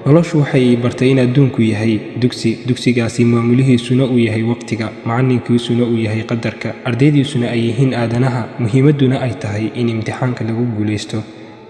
noloshu waxay bartay in adduunku yahay dugsigaasi maamulihiisuna uu yahay waqtiga, macalinkiisuna uu yahay qadarka, ardaydiisuna ay yihiin aadanaha, muhiimaduna ay tahay in imtixaanka lagu guulaysto.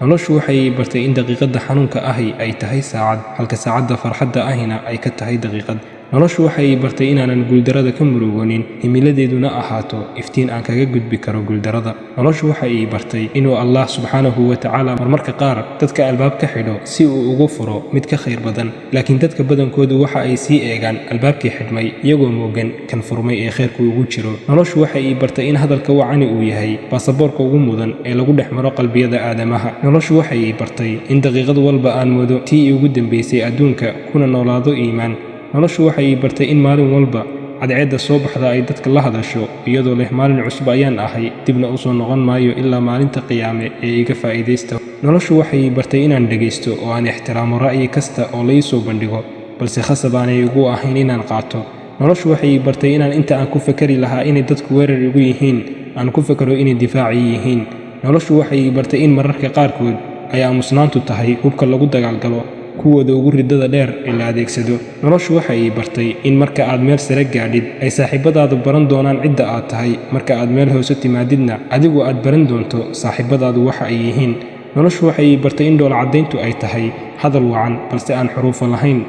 noloshu waxay bartay in daqiiqada xanuunka ahi ay tahay saacad, halka saacadda farxadda ahina ay ka tahay daqiiqad. noloshu waxay bartay inaanan guuldarada ka murugoonin, himiladeeduna ahaato iftiin aan kaga gudbi karo guuldarada. noloshu waxay bartay inuu Allah subxaanahu wa tacaala marmarka qaar dadka albaab ka xidho si uu ugu furo mid ka khayr badan, laakiin dadka badankoodu waxa ay sii eegaan albaabkii xidhmay iyagoo moogan kan furmay ee khayrku ugu jiro. noloshu waxay bartay in hadalka wacani uu yahay baasaboorka ugu mudan ee lagu dhex maro qalbiyada aadamaha. noloshu waxay bartay in daqiiqad walba aan moodo tii ugu dambeysay adduunka kuna noolaado iimaan. noloshu waxay bartay in maalin walba cadceedda soo baxda ay dadka la hadasho iyadoo leh maalin cusub ayaan ahay, dibna u soo noqon maayo ilaa maalinta qiyaame ee iga faa'iidaysta. noloshu waxay bartay inaan dhegaysto oo aan ixtiraamo ra'yi kasta oo la ii soo bandhigo, balse khasab aanay igu ahayn inaan qaato. noloshu waxay bartay inaan inta aan ku fakari lahaa inay dadku weerar igu yihiin aan ku fakaro inay difaaci yihiin. noloshu waxay bartay in mararka qaarkood ay aamusnaantu tahay hubka lagu dagaalgalo kuwooda ugu ridada dheer ee la adeegsado. noloshu waxay bartay in marka aad meel sare gaadhid ay saaxiibadaadu baran doonaan cidda aad tahay, marka aad meel hoose timaadidna adigu aad baran doonto saaxiibadaadu waxa ay yihiin. noloshu waxay bartay in dhool caddayntu ay tahay hadal wacan balse aan xuruufo lahayn.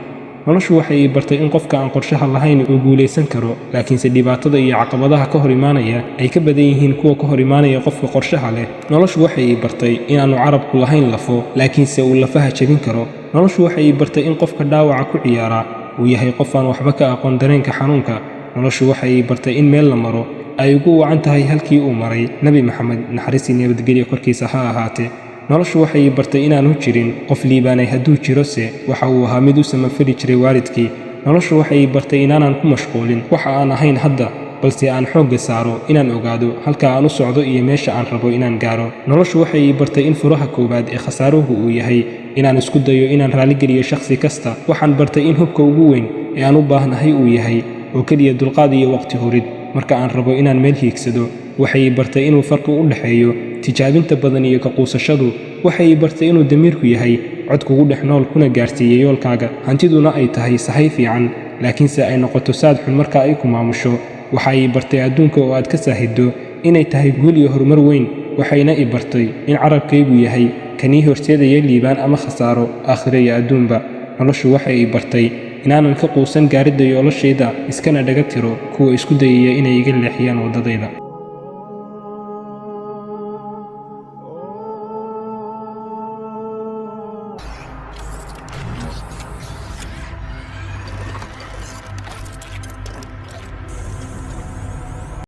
noloshu waxay bartay in qofka aan qorshaha lahayn uu guulaysan karo, laakiinse dhibaatada iyo caqabadaha ka hor imaanaya ay ka badan yihiin kuwa ka hor imaanaya qofka qorshaha leh. noloshu waxay bartay inaanu carabku lahayn lafo, laakiinse uu lafaha jebin karo. noloshu waxay bartay in qofka dhaawaca ku ciyaara uu yahay qof aan waxba ka aqoon dareenka xanuunka. noloshu waxay bartay in meel la maro ay ugu wacan tahay halkii uu maray Nabi Maxamed, naxariis iyo nabadgelyo korkiisa ha ahaatee. noloshu waxay bartay inaanu jirin qof liibaanay hadduu jirose waxa uu ahaa mid u samafali jiray waalidkii. noloshu waxay bartay inaanan ku mashquulin waxa aan ahayn hadda, balse aan xoogga saaro inaan ogaado halka aan u socdo iyo meesha aan rabo inaan gaaro. noloshu waxay bartay in furaha koowaad ee khasaaruhu uu yahay inaan isku dayo inaan raaligeliyo shakhsi kasta. waxaan bartay in hubka ugu weyn ee aan u baahnahay uu yahay oo keliya dulqaad iyo waqti hurid marka aan rabo inaan meel hiigsado. waxay bartay inuu farqi u dhexeeyo tijaabinta badan iyo ka quusashadu. waxay bartay inuu damiirku yahay cod kugu dhex nool kuna gaarsiiya yoolkaaga. hantiduna ay tahay sahay fiican, laakiinse ay noqoto saad xun marka ay ku maamusho. waxay bartay adduunka oo aad ka saahiddo inay tahay guul iyo horumar weyn. waxayna i bartay in carabkaygu yahay kanii horseedaya liibaan ama khasaaro aakhiro iyo adduunba. noloshu waxay i bartay inaanan ka quusan gaaridda yoolashayda, iskana dhaga tiro kuwa isku dayaya inay iga leexiyaan waddadayda.